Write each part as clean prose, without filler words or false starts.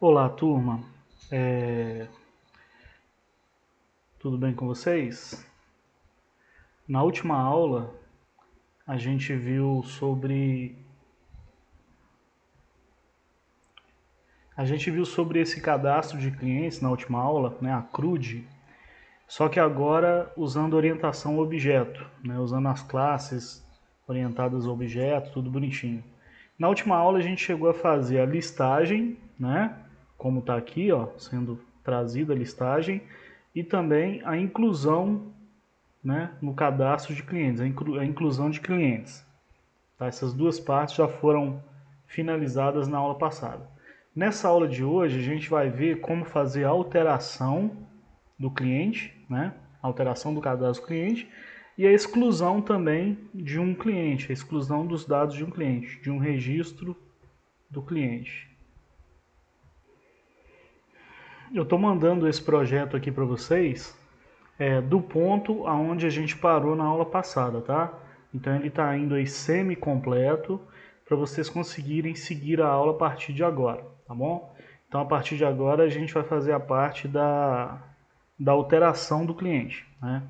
Olá, turma. É, Tudo bem com vocês? Na última aula, a gente viu sobre esse cadastro de clientes na última aula, né, a CRUD, só que agora usando orientação ao objeto, né, usando as classes orientadas ao objeto, tudo bonitinho. Na última aula a gente chegou a fazer a listagem, né, como está aqui, ó, sendo trazida a listagem, e também a inclusão, né, no cadastro de clientes, a inclusão de clientes. Tá? Essas duas partes já foram finalizadas na aula passada. Nessa aula de hoje, a gente vai ver como fazer a alteração do cliente, né, a alteração do cadastro do cliente, e a exclusão também de um cliente, a exclusão dos dados de um cliente, de um registro do cliente. Eu estou mandando esse projeto aqui para vocês do ponto aonde a gente parou na aula passada, tá? Então ele está indo aí semi-completo para vocês conseguirem seguir a aula a partir de agora, tá bom? Então a partir de agora a gente vai fazer a parte da alteração do cliente, né?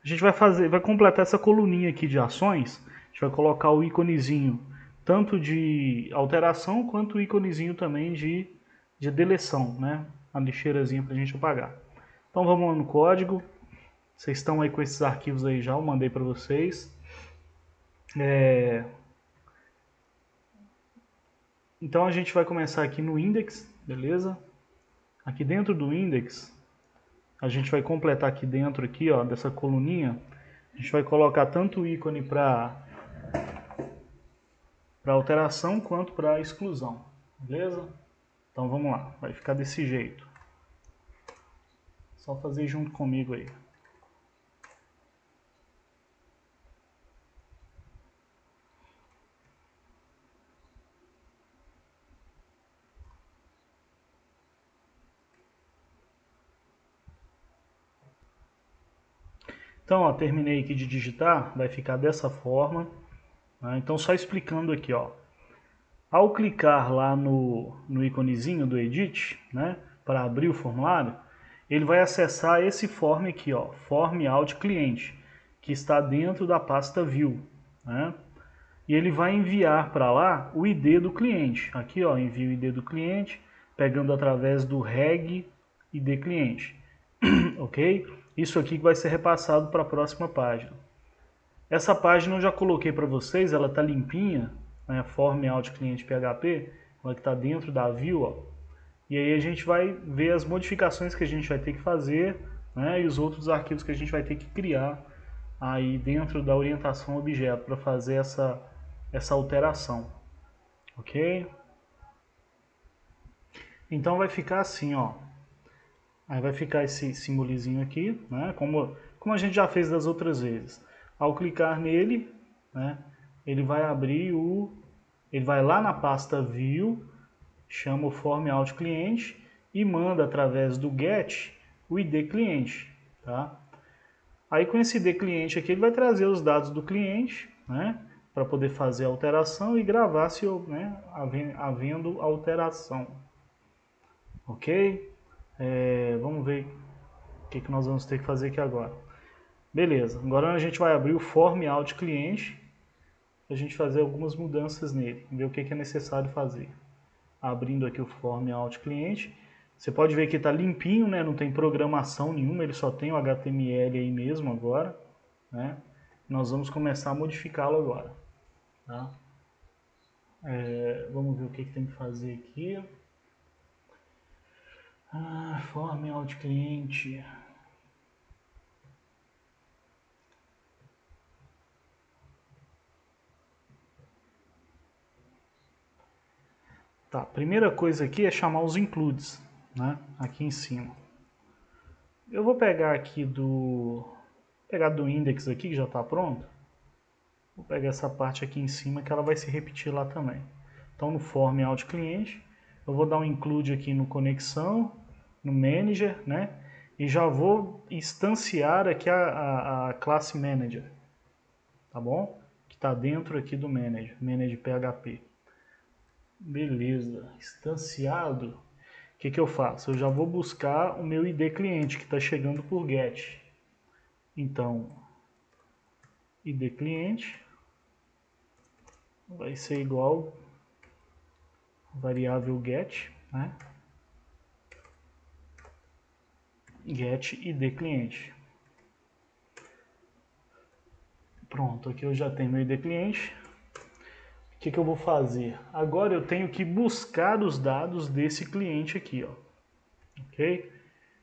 A gente vai completar essa coluninha aqui de ações, a gente vai colocar o íconezinho tanto de alteração quanto o íconezinho também de deleção, né? A lixeirazinha para a gente apagar. Então vamos lá no código. Vocês estão aí com esses arquivos aí já, eu mandei para vocês. Então a gente vai começar aqui no index, beleza? Aqui dentro do index, a gente vai completar aqui dentro aqui, ó, dessa coluninha, a gente vai colocar tanto o ícone para alteração quanto para exclusão, beleza? Então vamos lá, vai ficar desse jeito. Só fazer junto comigo aí. Então, ó, terminei aqui de digitar, vai ficar dessa forma. Né? Então, só explicando aqui, ó. Ao clicar lá no íconezinho do Edit, né, para abrir o formulário, ele vai acessar esse form aqui, ó, Form Out Cliente, que está dentro da pasta View, né? E ele vai enviar para lá o ID do cliente. Aqui, ó, envia o ID do cliente, pegando através do reg ID cliente, ok? Isso aqui que vai ser repassado para a próxima página. Essa página eu já coloquei para vocês, ela está limpinha, né, Form Out Cliente PHP, ela que está dentro da View, ó. E aí a gente vai ver as modificações que a gente vai ter que fazer, né, e os outros arquivos que a gente vai ter que criar aí dentro da orientação objeto para fazer essa alteração, ok? Então vai ficar assim, ó. Aí vai ficar esse simbolizinho aqui, né, como a gente já fez das outras vezes. Ao clicar nele, né, ele vai abrir ele vai lá na pasta View, chama o Form Out Cliente e manda através do GET o ID cliente, tá? Aí com esse ID cliente aqui ele vai trazer os dados do cliente, né, para poder fazer a alteração e gravar se, né, havendo alteração, ok? Vamos ver o que nós vamos ter que fazer aqui agora. Beleza, agora a gente vai abrir o Form Out Cliente para a gente fazer algumas mudanças nele, ver o que é necessário fazer. Abrindo aqui o Form Out Cliente, você pode ver que está limpinho, né? Não tem programação nenhuma, ele só tem o HTML aí mesmo agora, né? Nós vamos começar a modificá-lo agora, tá? Vamos ver o que tem que fazer aqui. Form Out Cliente. Tá, primeira coisa aqui é chamar os includes, né? Aqui em cima. Eu vou pegar aqui pegar do index aqui que já está pronto. Vou pegar essa parte aqui em cima que ela vai se repetir lá também. Então no Form Out Cliente, eu vou dar um include aqui no conexão, no Manager, né? E já vou instanciar aqui a classe Manager, tá bom? Que está dentro aqui do Manager, Manager PHP. Beleza, instanciado. O que eu faço? Eu já vou buscar o meu ID cliente que está chegando por GET. Então, ID cliente vai ser igual variável GET, né? GET ID cliente. Pronto, aqui eu já tenho meu ID cliente. O que eu vou fazer? Agora eu tenho que buscar os dados desse cliente aqui, ó. Ok?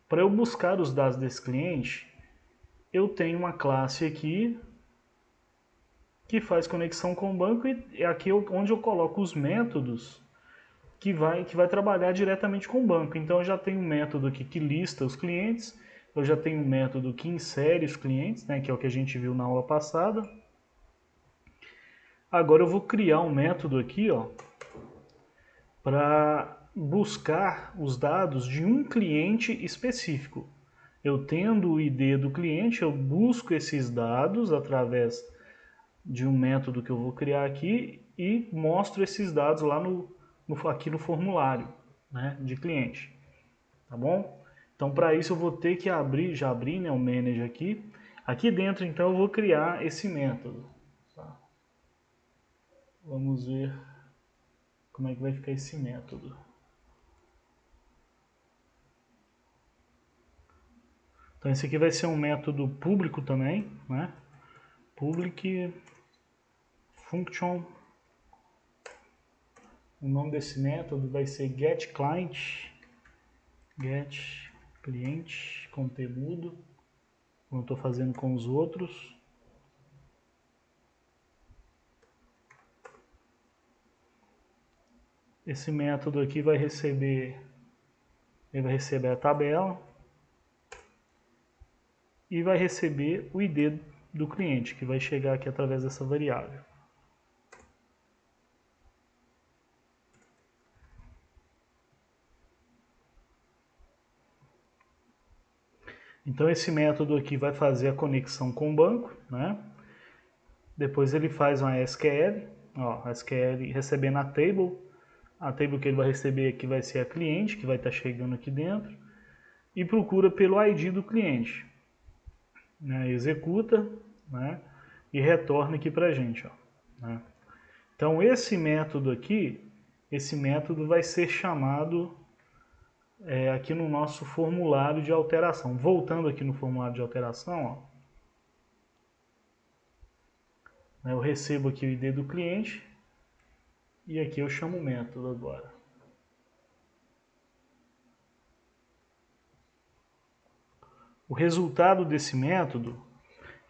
Para eu buscar os dados desse cliente, eu tenho uma classe aqui que faz conexão com o banco e é aqui onde eu coloco os métodos que vai trabalhar diretamente com o banco. Então eu já tenho um método aqui que lista os clientes, eu já tenho um método que insere os clientes, né, que é o que a gente viu na aula passada. Agora eu vou criar um método aqui, ó, para buscar os dados de um cliente específico. Eu tendo o ID do cliente, eu busco esses dados através de um método que eu vou criar aqui e mostro esses dados lá aqui no formulário, né, de cliente. Tá bom? Então, para isso eu vou ter que já abrir, né, o Manager aqui. Aqui dentro, então, eu vou criar esse método. Tá? Vamos ver como é que vai ficar esse método. Então, esse aqui vai ser um método público também, né? Public function. O nome desse método vai ser getClient. Get cliente conteúdo, como eu estou fazendo com os outros. Esse método aqui vai receber a tabela e vai receber o ID do cliente, que vai chegar aqui através dessa variável. Então esse método aqui vai fazer a conexão com o banco, né? Depois ele faz uma SQL, ó, a SQL recebendo a table que ele vai receber aqui vai ser a cliente, que vai estar chegando aqui dentro, e procura pelo ID do cliente, né? Executa, né? E retorna aqui para a gente, ó, né? Então esse método aqui, esse método vai ser chamado aqui no nosso formulário de alteração. Voltando aqui no formulário de alteração, ó, eu recebo aqui o ID do cliente e aqui eu chamo o método agora. O resultado desse método,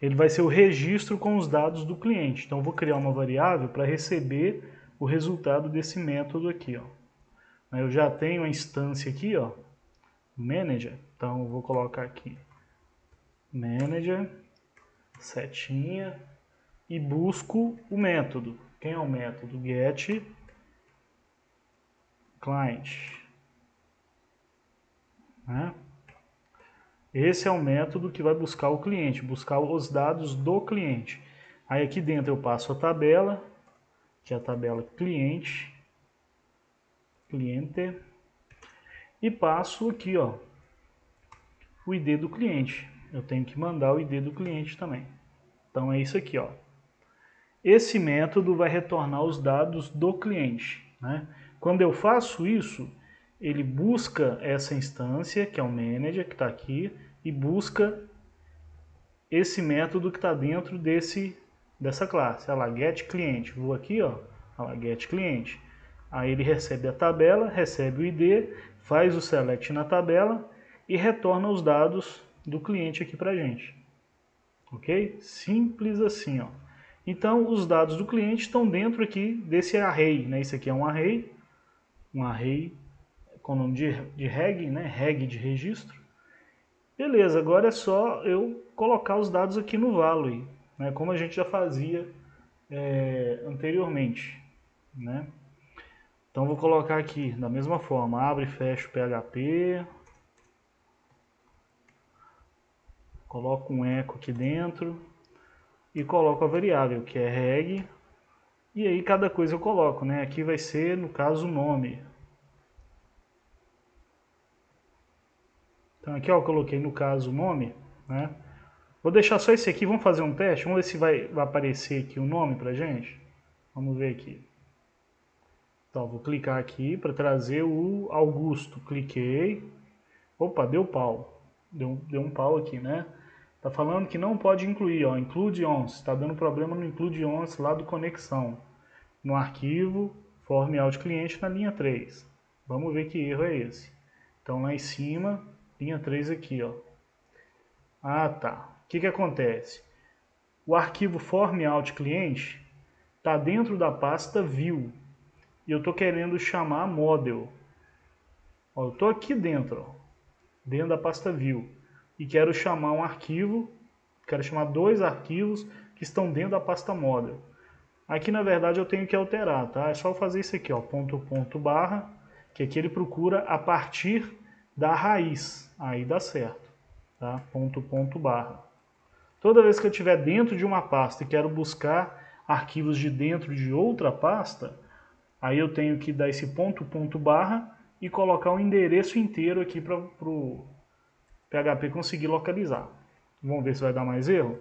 ele vai ser o registro com os dados do cliente. Então eu vou criar uma variável para receber o resultado desse método aqui, ó. Eu já tenho a instância aqui, ó, manager. Então eu vou colocar aqui manager, setinha, e busco o método. Quem é o método? Get client. Né? Esse é o método que vai buscar o cliente, buscar os dados do cliente. Aí aqui dentro eu passo a tabela, que é a tabela cliente, e passo aqui, ó, o ID do cliente. Eu tenho que mandar o ID do cliente também. Então é isso aqui, ó. Esse método vai retornar os dados do cliente, né? Quando eu faço isso, ele busca essa instância, que é o manager, que está aqui, e busca esse método que está dentro dessa classe. Olha lá, getClient. Vou aqui, ó, olha lá, getClient. Aí ele recebe a tabela, recebe o ID, faz o select na tabela e retorna os dados do cliente aqui para a gente. Ok? Simples assim, ó. Então, os dados do cliente estão dentro aqui desse array, né? Isso aqui é um array com o nome de reg, né? Reg de registro. Beleza, agora é só eu colocar os dados aqui no Value, né? Como a gente já fazia anteriormente, né? Então, vou colocar aqui da mesma forma, abre e fecha o PHP, coloco um echo aqui dentro e coloco a variável, que é reg. E aí cada coisa eu coloco, né? Aqui vai ser, no caso, o nome. Então aqui ó, eu coloquei no caso o nome, né? Vou deixar só esse aqui, vamos fazer um teste, vamos ver se vai aparecer aqui o nome pra gente. Vamos ver aqui. Então, vou clicar aqui para trazer o Augusto. Cliquei. Opa, deu pau. Deu um pau aqui, né? Tá falando que não pode incluir, ó. Include once. Está dando problema no include once lá do conexão. No arquivo, form out cliente na linha 3. Vamos ver que erro é esse. Então, lá em cima, linha 3 aqui, ó. Ah, tá. O que acontece? O arquivo form out cliente está dentro da pasta view. E eu estou querendo chamar model. Ó, eu estou aqui dentro, ó, dentro da pasta view. E quero chamar um arquivo, quero chamar dois arquivos que estão dentro da pasta model. Aqui na verdade eu tenho que alterar, tá? É só eu fazer isso aqui, ó, ponto barra, que aqui ele procura a partir da raiz. Aí dá certo, tá? Ponto barra. Toda vez que eu estiver dentro de uma pasta e quero buscar arquivos de dentro de outra pasta, aí eu tenho que dar esse ponto barra e colocar o endereço inteiro aqui para o PHP conseguir localizar. Vamos ver se vai dar mais erro?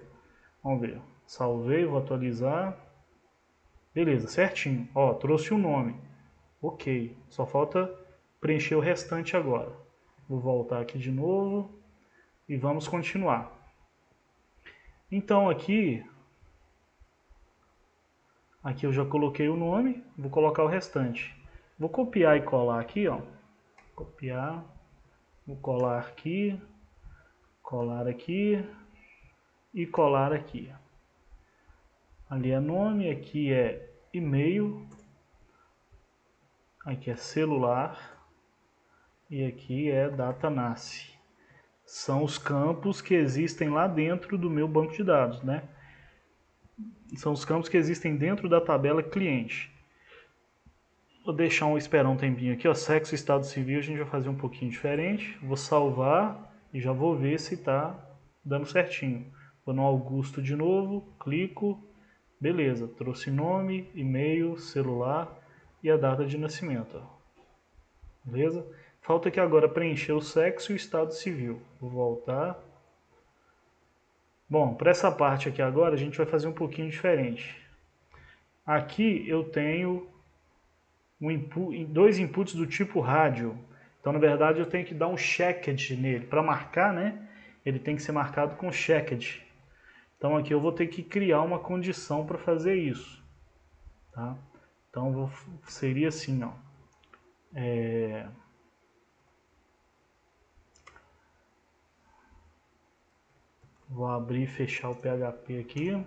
Vamos ver. Salvei, vou atualizar. Beleza, certinho. Ó, trouxe o nome. Ok, só falta preencher o restante agora. Vou voltar aqui de novo e vamos continuar. Então aqui eu já coloquei o nome, vou colocar o restante. Vou copiar e colar aqui, ó. Copiar, vou colar aqui e colar aqui. Ali é nome, aqui é e-mail, aqui é celular e aqui é data nasce. São os campos que existem lá dentro do meu banco de dados, né? São os campos que existem dentro da tabela cliente. Vou deixar esperar um tempinho aqui, ó, sexo e estado civil a gente vai fazer um pouquinho diferente. Vou salvar e já vou ver se está dando certinho. Vou no Augusto de novo, clico, beleza, trouxe nome, e-mail, celular e a data de nascimento. Ó. Beleza? Falta aqui agora preencher o sexo e o estado civil. Vou voltar. Bom, para essa parte aqui agora a gente vai fazer um pouquinho diferente. Aqui eu tenho dois inputs do tipo rádio. Então, na verdade, eu tenho que dar um checked nele. Para marcar, né? Ele tem que ser marcado com checked. Então, aqui eu vou ter que criar uma condição para fazer isso. Tá? Então, seria assim, ó. Vou abrir e fechar o PHP aqui.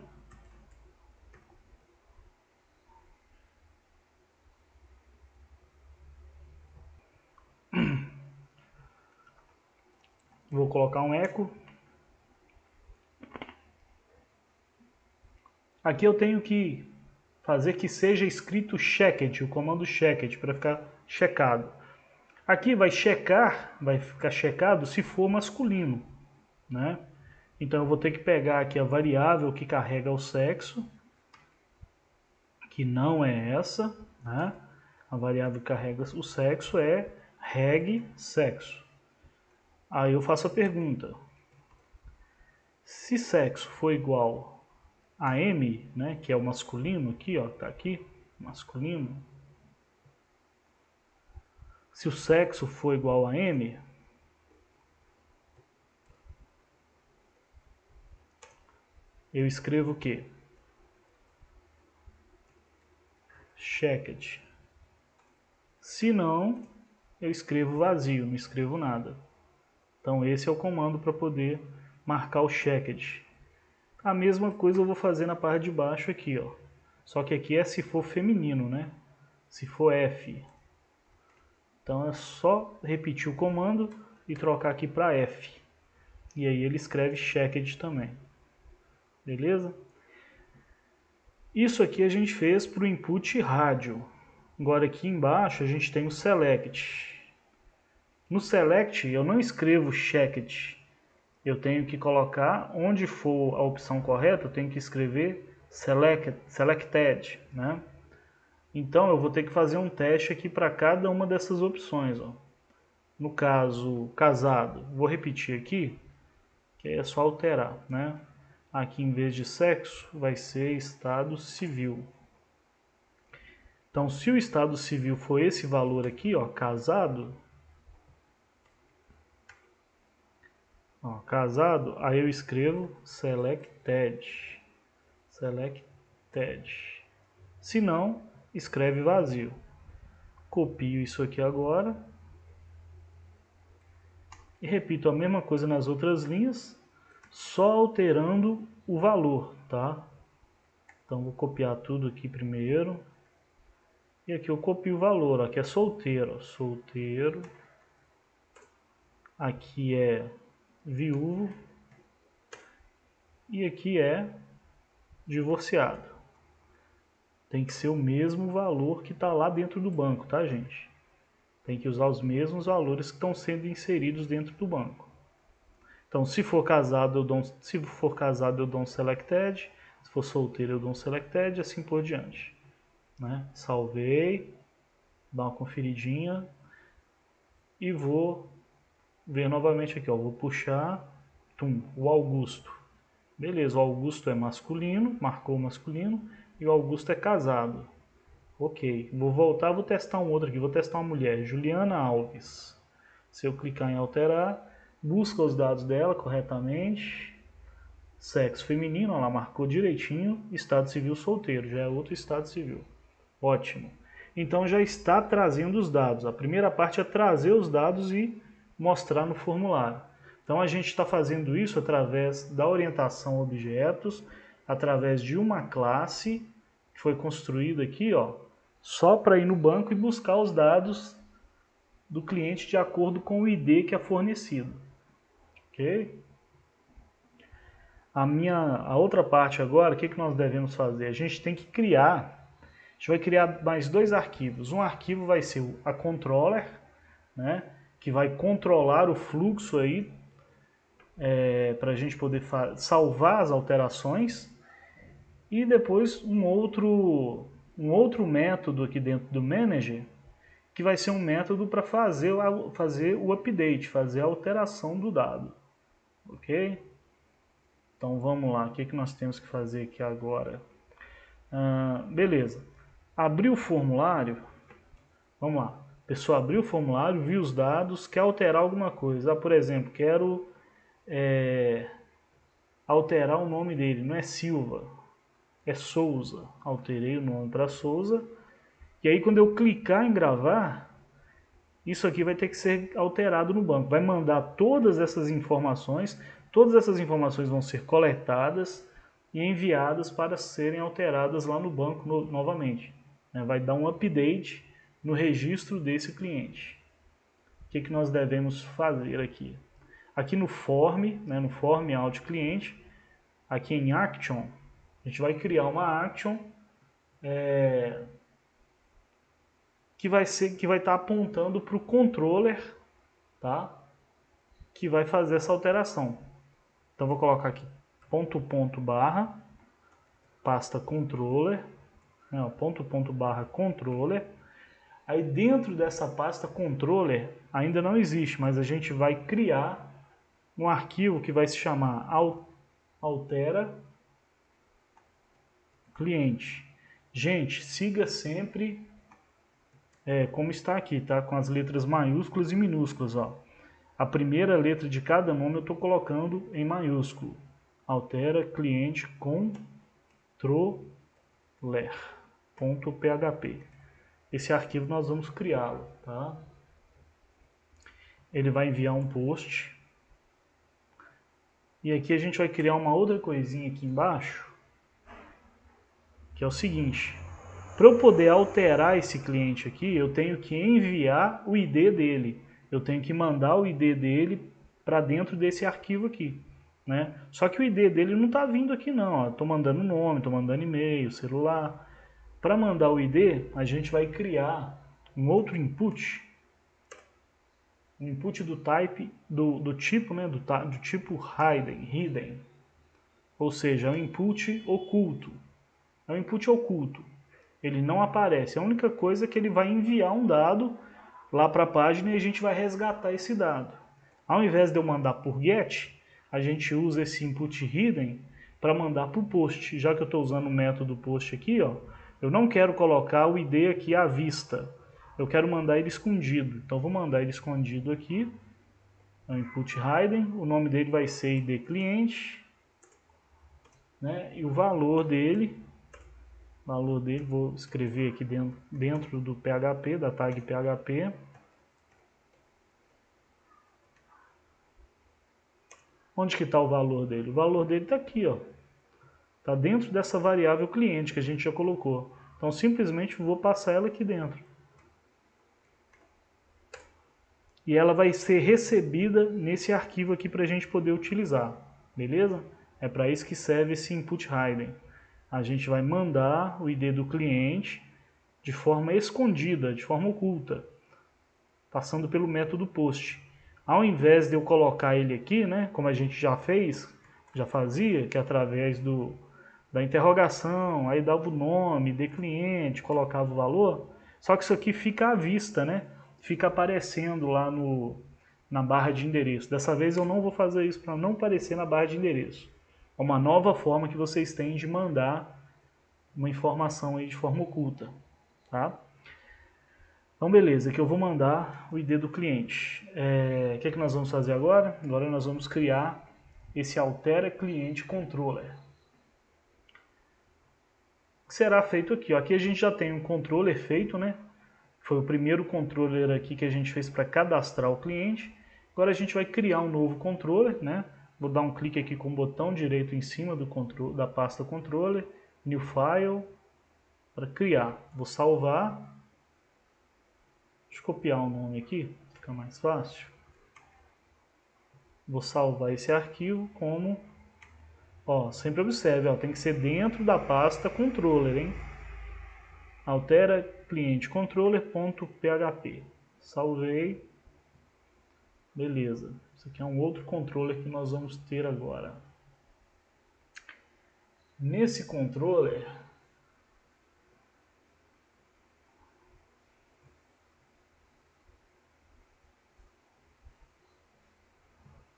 Vou colocar um eco. Aqui eu tenho que fazer que seja escrito checked, o comando checked, para ficar checado. Aqui vai ficar checado se for masculino, né? Então eu vou ter que pegar aqui a variável que carrega o sexo, que não é essa, né? A variável que carrega o sexo é reg sexo. Aí eu faço a pergunta: se sexo for igual a M, né, que é o masculino aqui, ó, tá aqui, masculino. Se o sexo for igual a M, eu escrevo o quê? Checked. Se não, eu escrevo vazio, não escrevo nada. Então esse é o comando para poder marcar o checked. A mesma coisa eu vou fazer na parte de baixo aqui, ó. Só que aqui é se for feminino, né? Se for F. Então é só repetir o comando e trocar aqui para F. E aí ele escreve checked também. Beleza? Isso aqui a gente fez para o input rádio. Agora aqui embaixo a gente tem o select. No select eu não escrevo checked. Eu tenho que colocar, onde for a opção correta, eu tenho que escrever selected, né? Então eu vou ter que fazer um teste aqui para cada uma dessas opções. Ó. No caso, casado, vou repetir aqui, que aí é só alterar, né? Aqui em vez de sexo, vai ser estado civil. Então, se o estado civil for esse valor aqui, ó, casado, aí eu escrevo selected. Se não, escreve vazio. Copio isso aqui agora e repito a mesma coisa nas outras linhas, só alterando o valor, tá? Então vou copiar tudo aqui primeiro. E aqui eu copio o valor, aqui é solteiro, solteiro. Aqui é viúvo. E aqui é divorciado. Tem que ser o mesmo valor que está lá dentro do banco, tá, gente? Tem que usar os mesmos valores que estão sendo inseridos dentro do banco. Então, se for casado, eu dou um selected. Se for solteiro, eu dou um selected, assim por diante. Né? Salvei, dá uma conferidinha e vou ver novamente aqui. Ó. Vou puxar o Augusto. Beleza, o Augusto é masculino, marcou masculino, e o Augusto é casado. Ok, vou voltar, vou testar um outro aqui, vou testar uma mulher, Juliana Alves. Se eu clicar em alterar, busca os dados dela corretamente. Sexo feminino, ela marcou direitinho. Estado civil solteiro, já é outro estado civil. Ótimo. Então já está trazendo os dados. A primeira parte é trazer os dados e mostrar no formulário. Então a gente está fazendo isso através da orientação a objetos, através de uma classe que foi construída aqui, ó, só para ir no banco e buscar os dados do cliente de acordo com o ID que é fornecido. Ok? A outra parte agora, o que nós devemos fazer? A gente tem que criar, a gente vai criar mais dois arquivos. Um arquivo vai ser a controller, né, que vai controlar o fluxo aí, para a gente poder salvar as alterações. E depois um outro método aqui dentro do Manager, que vai ser um método para fazer o update, fazer a alteração do dado. Ok? Então vamos lá, o que nós temos que fazer aqui agora? Beleza. Abrir o formulário. Vamos lá. A pessoa abriu o formulário, viu os dados, quer alterar alguma coisa. Por exemplo, quero alterar o nome dele. Não é Silva, é Souza. Alterei o nome para Souza. E aí quando eu clicar em gravar, isso aqui vai ter que ser alterado no banco. Vai mandar todas essas informações vão ser coletadas e enviadas para serem alteradas lá no banco novamente. Vai dar um update no registro desse cliente. O que nós devemos fazer aqui? Aqui no form, no form out cliente, aqui em action, a gente vai criar uma action que vai estar apontando para o controller, tá? Que vai fazer essa alteração. Então vou colocar aqui barra pasta controller, barra controller. Aí dentro dessa pasta controller ainda não existe, mas a gente vai criar um arquivo que vai se chamar altera cliente. Gente, siga sempre como está aqui, tá? Com as letras maiúsculas e minúsculas, ó. A primeira letra de cada nome eu estou colocando em maiúsculo. Altera cliente controller.php. Esse arquivo nós vamos criá-lo, tá? Ele vai enviar um post. E aqui a gente vai criar uma outra coisinha aqui embaixo, que é o seguinte. Para eu poder alterar esse cliente aqui, eu tenho que enviar o ID dele. Eu tenho que mandar o ID dele para dentro desse arquivo aqui. Né? Só que o ID dele não está vindo aqui não. Estou mandando nome, estou mandando e-mail, celular. Para mandar o ID, a gente vai criar um outro input. Um input do type, do tipo, né? do tipo hidden. Ou seja, é um input oculto. É um input oculto. Ele não aparece. A única coisa é que ele vai enviar um dado lá para a página e a gente vai resgatar esse dado. Ao invés de eu mandar por get, a gente usa esse input hidden para mandar para o post. Já que eu estou usando o método post aqui, ó, eu não quero colocar o ID aqui à vista. Eu quero mandar ele escondido. Então vou mandar ele escondido aqui. O input hidden, o nome dele vai ser ID cliente, né? E o valor dele, vou escrever aqui dentro do PHP, da tag PHP. Onde que está o valor dele? O valor dele está aqui, ó. Está dentro dessa variável cliente que a gente já colocou. Então simplesmente vou passar ela aqui dentro. E ela vai ser recebida nesse arquivo aqui para a gente poder utilizar. Beleza? É para isso que serve esse input hidden. A gente vai mandar o ID do cliente de forma escondida, de forma oculta, passando pelo método post. Ao invés de eu colocar ele aqui, né, como a gente já fazia, que é através da interrogação, aí dava o nome, de cliente, colocava o valor, só que isso aqui fica à vista, né? Fica aparecendo lá na barra de endereço. Dessa vez eu não vou fazer isso para não aparecer na barra de endereço. É uma nova forma que vocês têm de mandar uma informação aí de forma oculta, tá? Então beleza, aqui eu vou mandar o ID do cliente. O que nós vamos fazer agora? Agora nós vamos criar esse altera cliente controller. O que será feito aqui? Aqui a gente já tem um controller feito, né? Foi o primeiro controller aqui que a gente fez para cadastrar o cliente. Agora a gente vai criar um novo controller, né? Vou dar um clique aqui com o botão direito em cima da pasta controller, new file, para criar. Vou salvar. Deixa eu copiar o nome aqui, fica mais fácil. Vou salvar esse arquivo como... Ó, sempre observe, ó, tem que ser dentro da pasta controller, hein? Altera cliente controller.php. Salvei. Beleza. Isso aqui é um outro controller que nós vamos ter agora. Nesse controller,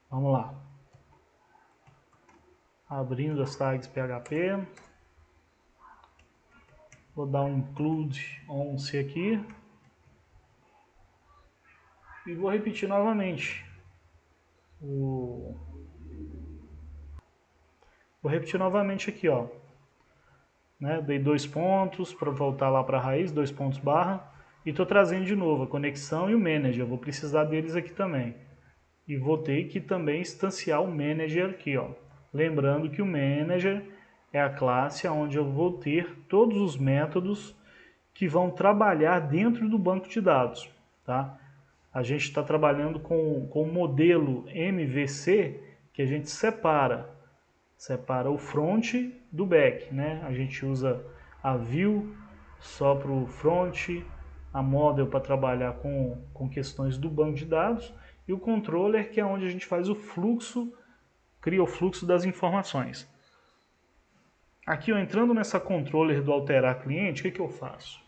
vamos lá. Abrindo as tags PHP. Vou dar um include once aqui. E vou repetir novamente. Vou repetir novamente aqui, ó. Né? Dei 2 pontos para voltar lá para a raiz, 2 pontos barra. E estou trazendo de novo a conexão e o manager. Eu vou precisar deles aqui também. E vou ter que também instanciar o manager aqui, ó. Lembrando que o manager é a classe onde eu vou ter todos os métodos que vão trabalhar dentro do banco de dados, tá? A gente está trabalhando com o modelo MVC, que a gente separa o front do back, né? A gente usa a view só para o front, a model para trabalhar com questões do banco de dados, e o controller, que é onde a gente faz o fluxo, cria o fluxo das informações. Aqui, ó, entrando nessa controller do alterar cliente, o que eu faço?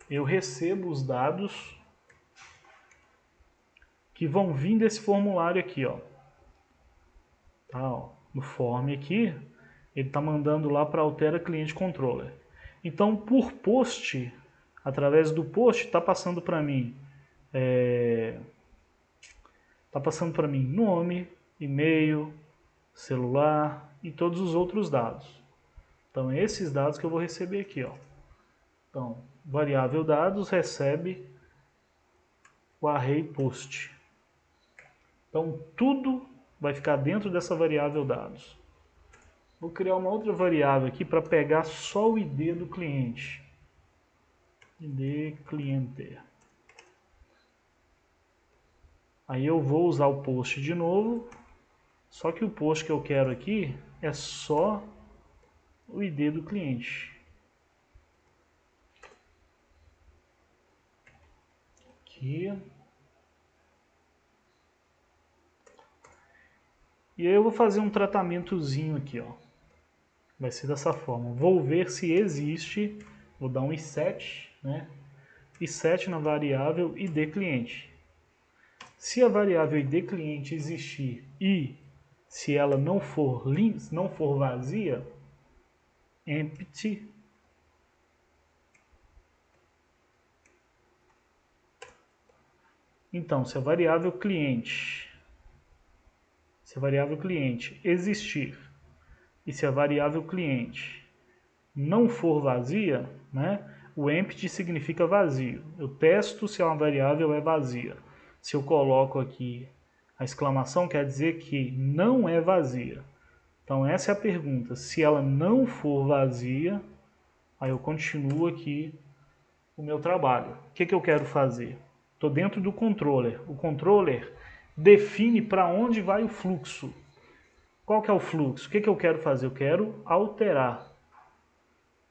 Eu recebo os dados que vão vir desse formulário aqui, ó. Tá, ó, no form aqui, ele está mandando lá para altera cliente controller. Então, por post, através do post, está passando para mim nome, e-mail, celular e todos os outros dados. Então, esses dados que eu vou receber aqui, ó. Então, variável dados recebe o array post. Então, tudo vai ficar dentro dessa variável dados. Vou criar uma outra variável aqui para pegar só o ID do cliente. ID cliente. Aí eu vou usar o post de novo, só que o post que eu quero aqui é só o ID do cliente. Aqui. E aí eu vou fazer um tratamentozinho aqui, ó. Vai ser dessa forma. Vou ver se existe, vou dar um reset, né? e set na variável id cliente. Se a variável id cliente existir e se ela não for vazia, empty então, se a variável cliente existir e se a variável cliente não for vazia, né, o empty significa vazio. Eu testo se uma variável é vazia. Se eu coloco aqui a exclamação, quer dizer que não é vazia. Então essa é a pergunta. Se ela não for vazia, aí eu continuo aqui o meu trabalho. O que eu quero fazer? Estou dentro do controller. O controller define para onde vai o fluxo. Qual que é o fluxo? O que eu quero fazer? Eu quero alterar.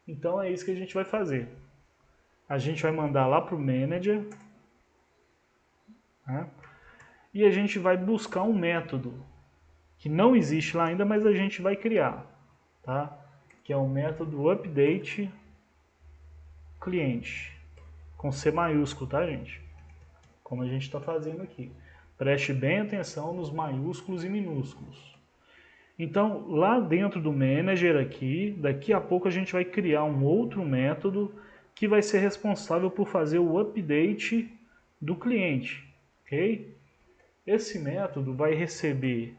Então é isso que a gente vai fazer. A gente vai mandar lá para o manager, né? E a gente vai buscar um método que não existe lá ainda, mas a gente vai criar, tá? Que é o método update cliente, com C maiúsculo, tá, gente? Como a gente está fazendo aqui. Preste bem atenção nos maiúsculos e minúsculos. Então, lá dentro do manager aqui, daqui a pouco a gente vai criar um outro método que vai ser responsável por fazer o update do cliente, ok? Esse método vai receber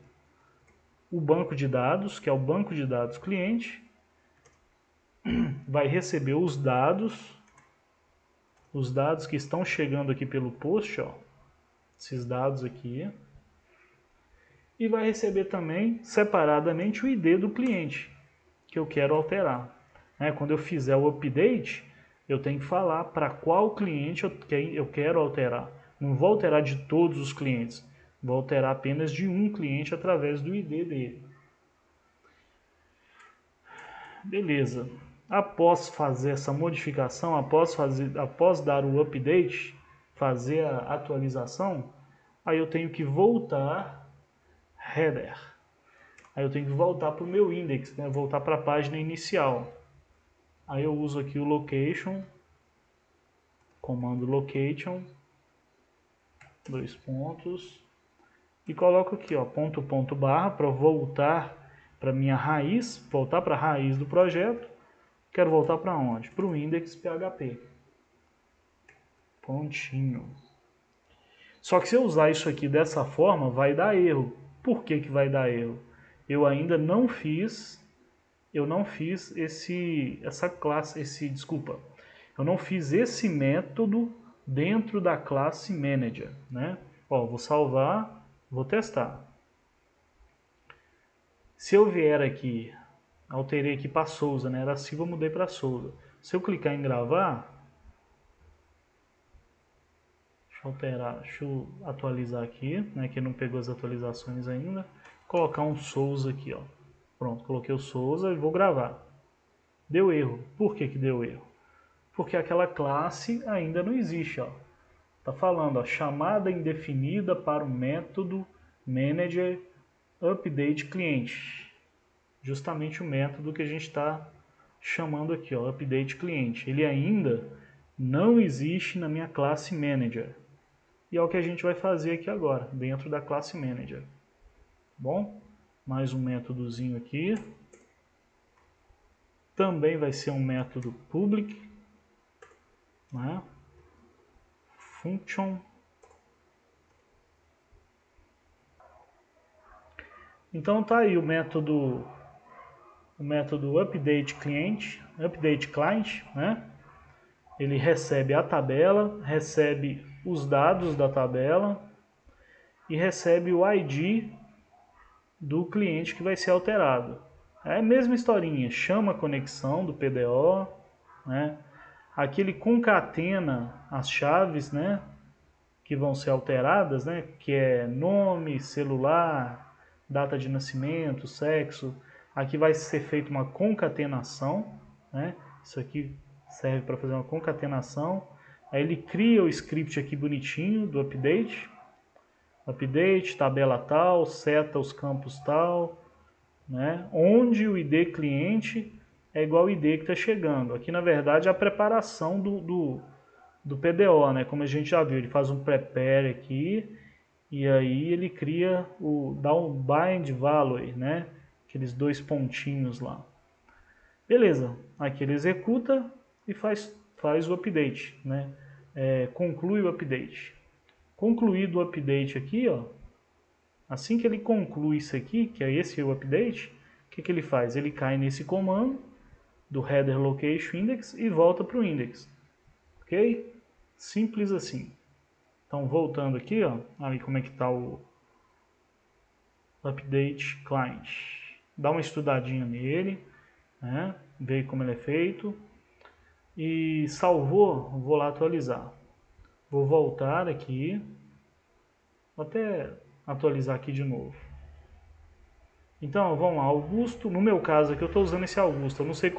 o banco de dados, que é o banco de dados cliente, vai receber os dados que estão chegando aqui pelo post, ó, esses dados aqui, e vai receber também separadamente o ID do cliente que eu quero alterar. Quando eu fizer o update, eu tenho que falar para qual cliente eu quero alterar. Não vou alterar de todos os clientes, vou alterar apenas de um cliente através do ID dele. Beleza. Após fazer essa modificação, após dar o update, fazer a atualização, aí eu tenho que voltar header. Aí eu tenho que voltar para o meu index, né? Voltar para a página inicial. Aí eu uso aqui o location, comando location, 2 pontos, e coloco aqui, ó, ponto barra para voltar para minha raiz, voltar para a raiz do projeto. Quero voltar para onde? Para o index PHP. Pontinho. Só que se eu usar isso aqui dessa forma, vai dar erro. Por que vai dar erro? Eu ainda não fiz eu não fiz esse método dentro da classe manager, né? Ó, vou salvar, vou testar. Se eu vier aqui, alterei aqui para Souza, né? Era Silva, mudei para Souza. Se eu clicar em gravar, deixa eu atualizar aqui, né? Que não pegou as atualizações ainda. Vou colocar um Souza aqui, ó. Pronto, coloquei o Souza e vou gravar. Deu erro. Por que deu erro? Porque aquela classe ainda não existe, ó. Tá falando, ó, chamada indefinida para o método manager update cliente. Justamente o método que a gente está chamando aqui, ó, update cliente. Ele ainda não existe na minha classe manager. E é o que a gente vai fazer aqui agora, dentro da classe manager. Bom, mais um métodozinho aqui. Também vai ser um método public, né? Function. Então tá aí o método update client, né? Ele recebe a tabela, recebe os dados da tabela e recebe o ID do cliente que vai ser alterado. É a mesma historinha, chama a conexão do PDO, né? Aqui ele concatena as chaves, né, que vão ser alteradas, né, que é nome, celular, data de nascimento, sexo. Aqui vai ser feita uma concatenação, né? Isso aqui serve para fazer uma concatenação. Aí ele cria o script aqui bonitinho do update. Update, tabela tal, seta os campos tal, né? Onde o ID cliente é igual ao ID que está chegando. Aqui, na verdade, é a preparação do PDO, né? Como a gente já viu, ele faz um prepare aqui e aí ele cria dá um bind value, né? Aqueles dois pontinhos lá. Beleza, aqui ele executa e faz o update, né? Conclui o update. Concluído o update aqui, ó, assim que ele conclui isso aqui, que é esse o update, o que ele faz? Ele cai nesse comando do header location index e volta para o index. Ok? Simples assim. Então, voltando aqui, ó, aí como é que está o update client. Dá uma estudadinha nele, né? Ver como ele é feito. E salvou, vou lá atualizar. Vou voltar aqui, vou até atualizar aqui de novo. Então, vamos lá, Augusto, no meu caso aqui eu estou usando esse Augusto, eu não sei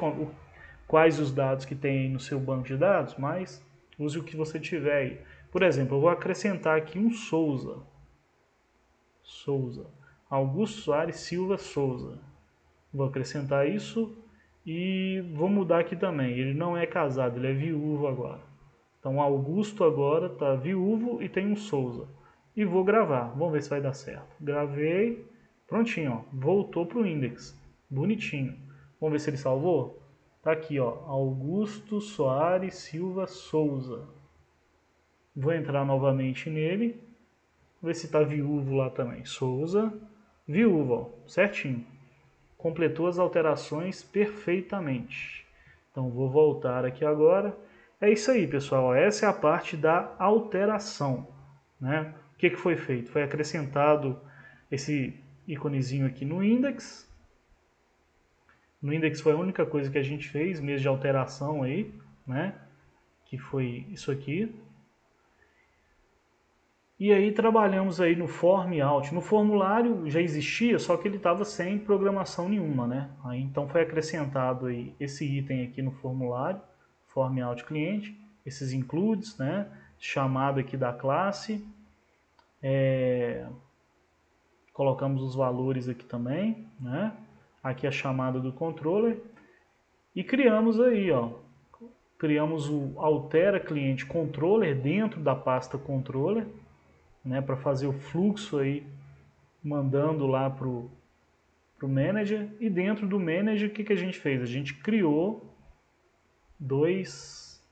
quais os dados que tem no seu banco de dados, mas use o que você tiver aí. Por exemplo, eu vou acrescentar aqui um Souza. Augusto Soares Silva Souza. Vou acrescentar isso e vou mudar aqui também. Ele não é casado, ele é viúvo agora. Então, Augusto agora está viúvo e tem um Souza. E vou gravar. Vamos ver se vai dar certo. Gravei. Prontinho, ó. Voltou para o index. Bonitinho. Vamos ver se ele salvou? Tá aqui, ó. Augusto Soares Silva Souza. Vou entrar novamente nele. Ver se está viúvo lá também. Souza. Viúvo, ó. Certinho. Completou as alterações perfeitamente. Então, vou voltar aqui agora. É isso aí, pessoal. Essa é a parte da alteração, né? O que foi feito? Foi acrescentado esse íconezinho aqui no index. No index foi a única coisa que a gente fez, mesmo de alteração aí, né? Que foi isso aqui. E aí trabalhamos aí no form out. No formulário já existia, só que ele estava sem programação nenhuma, né? Aí então foi acrescentado aí esse item aqui no formulário, form out cliente, esses includes, né? Chamada aqui da classe. Colocamos os valores aqui também, né? Aqui a chamada do controller. E criamos aí, ó. Criamos o altera cliente controller dentro da pasta controller, né, para fazer o fluxo aí, mandando lá para o manager. E dentro do manager, o que a gente fez? A gente criou dois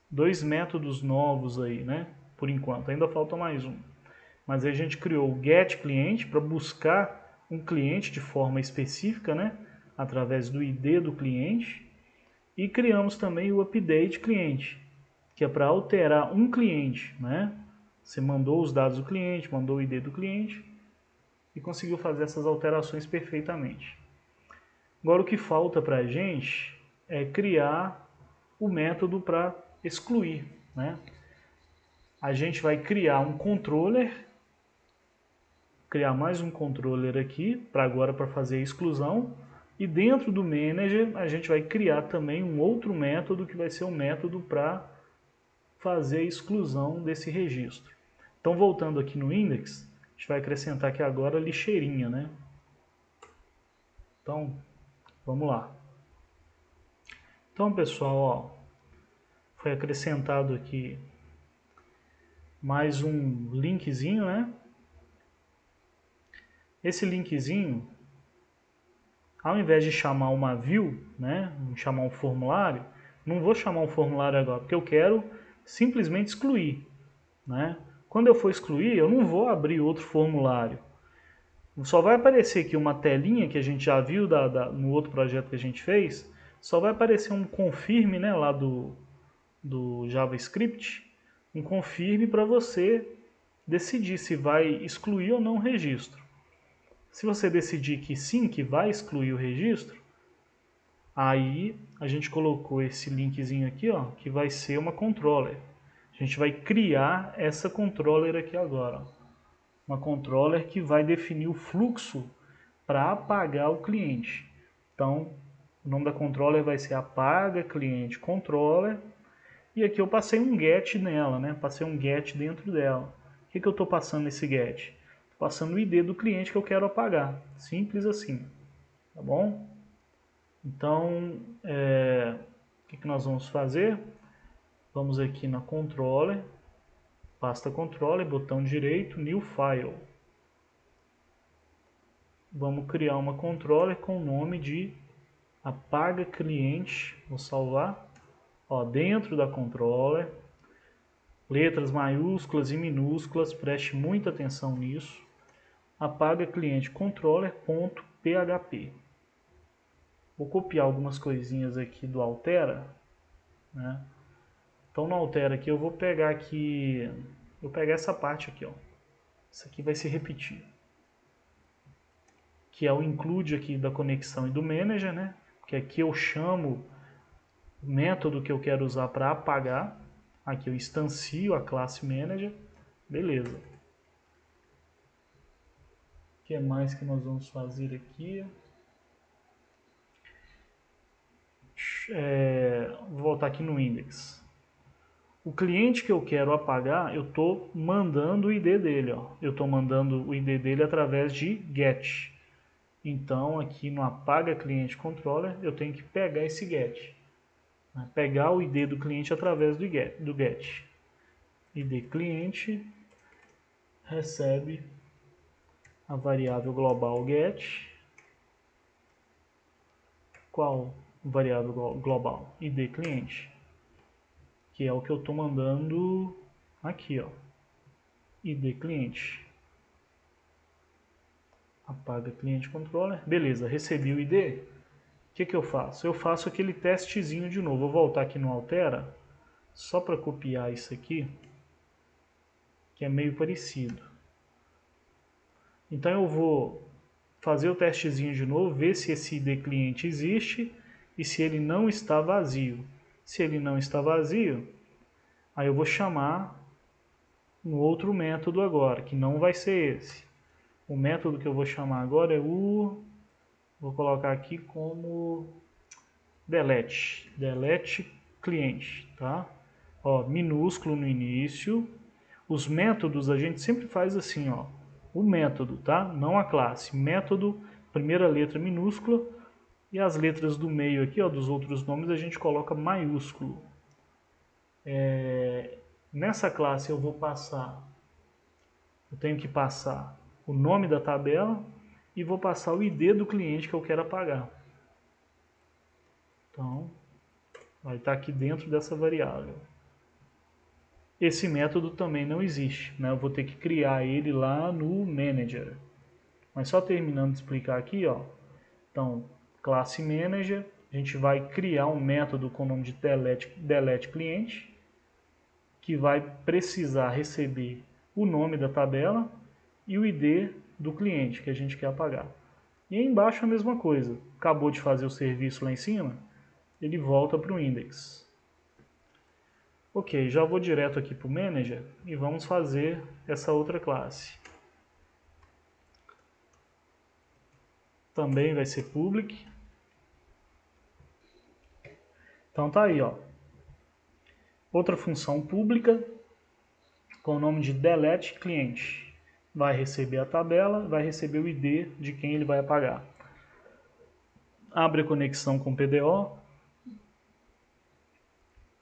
métodos novos aí, né? Por enquanto, ainda falta mais um. Mas aí a gente criou o get cliente para buscar um cliente de forma específica, né? Através do ID do cliente. E criamos também o update cliente, que é para alterar um cliente, né? Você mandou os dados do cliente, mandou o ID do cliente e conseguiu fazer essas alterações perfeitamente. Agora o que falta para a gente é criar o método para excluir, né? A gente vai criar um controller, criar mais um controller aqui, para fazer a exclusão. E dentro do manager a gente vai criar também um outro método que vai ser um método para fazer a exclusão desse registro. Então, voltando aqui no index, a gente vai acrescentar aqui agora a lixeirinha, né? Então, vamos lá. Então, pessoal, ó, foi acrescentado aqui mais um linkzinho, né? Esse linkzinho, ao invés de chamar uma view, né? Chamar um formulário, não vou chamar um formulário agora, porque eu quero simplesmente excluir, né? Quando eu for excluir, eu não vou abrir outro formulário. Só vai aparecer aqui uma telinha que a gente já viu no outro projeto que a gente fez. Só vai aparecer um confirme, né, lá do JavaScript. Um confirme para você decidir se vai excluir ou não o registro. Se você decidir que sim, que vai excluir o registro, aí a gente colocou esse linkzinho aqui, ó, que vai ser uma controller. A gente vai criar essa controller aqui agora, ó. Uma controller que vai definir o fluxo para apagar o cliente. Então, o nome da controller vai ser apaga cliente controller. E aqui eu passei um get nela, né? Passei um get dentro dela. O que eu estou passando nesse get? Estou passando o ID do cliente que eu quero apagar. Simples assim. Tá bom? Então, o que nós vamos fazer? Vamos aqui na Controller, pasta Controller, botão direito, New File. Vamos criar uma Controller com o nome de apaga cliente. Vou salvar. Ó, dentro da Controller, letras maiúsculas e minúsculas, preste muita atenção nisso. Apaga cliente controller.php. Vou copiar algumas coisinhas aqui do Altera, né? Então no Altera aqui eu vou pegar aqui, vou pegar essa parte aqui, ó. Isso aqui vai se repetir, que é o include aqui da conexão e do manager, né? Que aqui eu chamo o método que eu quero usar para apagar. Aqui eu instancio a classe manager, beleza. O que mais que nós vamos fazer aqui? Vou voltar aqui no index. O cliente que eu quero apagar, eu estou mandando o ID dele. Ó. Eu estou mandando o ID dele através de get. Então, aqui no apaga cliente controller, eu tenho que pegar esse get. Né? Pegar o ID do cliente através do get. ID cliente recebe a variável global get. Qual variável global? ID cliente. Que é o que eu estou mandando aqui, ó. ID cliente. Apaga cliente controller. Beleza, recebi o ID. O que eu faço? Eu faço aquele testezinho de novo. Vou voltar aqui no Altera, só para copiar isso aqui, que é meio parecido. Então eu vou fazer o testezinho de novo, ver se esse ID cliente existe e se ele não está vazio. Se ele não está vazio, aí eu vou chamar um outro método agora, que não vai ser esse. O método que eu vou chamar agora é o... Vou colocar aqui como delete cliente, tá? Ó, minúsculo no início. Os métodos a gente sempre faz assim, ó. O método, tá? Não a classe. Método, primeira letra minúscula. E as letras do meio aqui, ó, dos outros nomes, a gente coloca maiúsculo. Nessa classe eu tenho que passar o nome da tabela e vou passar o ID do cliente que eu quero apagar. Então, vai estar aqui dentro dessa variável. Esse método também não existe, né? Eu vou ter que criar ele lá no manager. Mas só terminando de explicar aqui, ó. Então, classe manager, a gente vai criar um método com o nome de delete cliente, que vai precisar receber o nome da tabela e o ID do cliente que a gente quer apagar. E aí embaixo a mesma coisa. Acabou de fazer o serviço lá em cima, ele volta para o index. Ok, já vou direto aqui para o manager e vamos fazer essa outra classe. Também vai ser public. Então tá aí, ó. Outra função pública com o nome de delete cliente. Vai receber a tabela, vai receber o ID de quem ele vai apagar. Abre a conexão com PDO,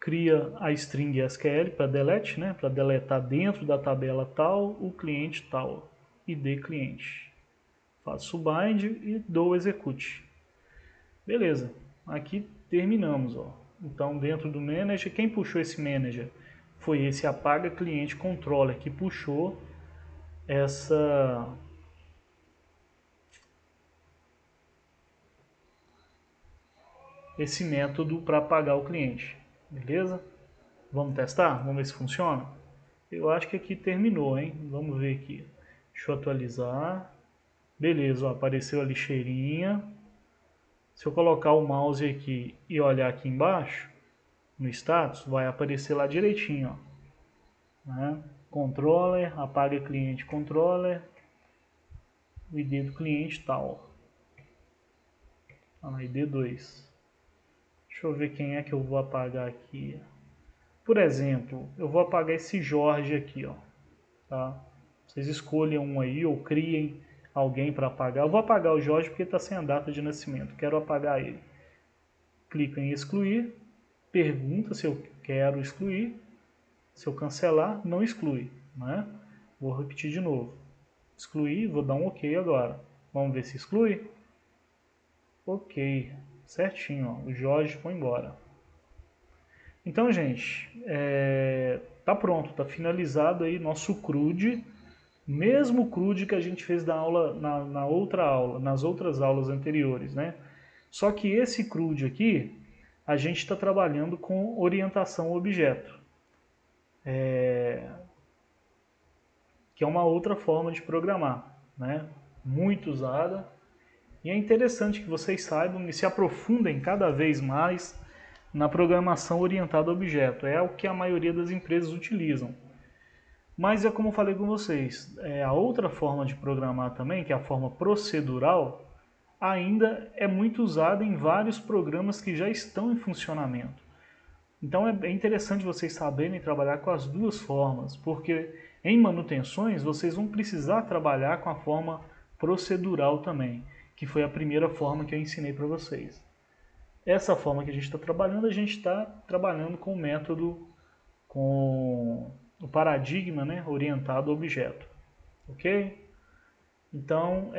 cria a string SQL para delete, né? Para deletar dentro da tabela tal o cliente tal, ID cliente. Faço o bind e dou o execute. Beleza, aqui terminamos. Ó. Então dentro do manager, quem puxou esse manager? Foi esse apaga cliente controller que puxou esse método para apagar o cliente. Beleza? Vamos testar? Vamos ver se funciona? Eu acho que aqui terminou, hein? Vamos ver aqui. Deixa eu atualizar. Beleza, ó, apareceu a lixeirinha. Se eu colocar o mouse aqui e olhar aqui embaixo, no status, vai aparecer lá direitinho, ó. Né? Controller, apaga cliente controller, o ID do cliente tal. ID 2. Deixa eu ver quem é que eu vou apagar aqui. Por exemplo, eu vou apagar esse Jorge aqui, ó. Tá? Vocês escolham um aí ou criem alguém para apagar. Eu vou apagar o Jorge porque está sem a data de nascimento. Quero apagar ele. Clico em excluir. Pergunta se eu quero excluir. Se eu cancelar, não exclui, né? Vou repetir de novo. Excluir, vou dar um OK agora. Vamos ver se exclui. OK, certinho, ó, o Jorge foi embora. Então, gente, tá pronto, tá finalizado aí nosso CRUD, mesmo CRUD que a gente fez da aula, na outra aula, nas outras aulas anteriores, né? Só que esse CRUD aqui, a gente está trabalhando com orientação ao objeto, que é uma outra forma de programar, né? Muito usada. E é interessante que vocês saibam e se aprofundem cada vez mais na programação orientada a objeto. É o que a maioria das empresas utilizam. Mas é como eu falei com vocês, a outra forma de programar também, que é a forma procedural, ainda é muito usada em vários programas que já estão em funcionamento. Então é interessante vocês saberem trabalhar com as duas formas, porque em manutenções vocês vão precisar trabalhar com a forma procedural também, que foi a primeira forma que eu ensinei para vocês. Essa forma que a gente está trabalhando com o método, com o paradigma, né, orientado ao objeto. Ok? Então,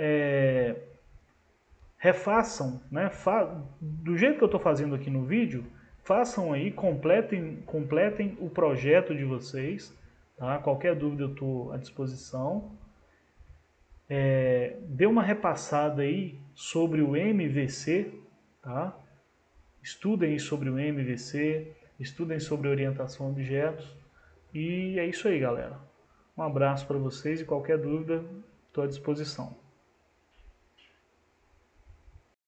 refaçam, né, do jeito que eu estou fazendo aqui no vídeo, façam aí, completem o projeto de vocês. Tá? Qualquer dúvida eu estou à disposição. Dê uma repassada aí sobre o MVC, tá? Estudem sobre o MVC, estudem sobre orientação a objetos. E é isso aí, galera. Um abraço para vocês e qualquer dúvida, estou à disposição.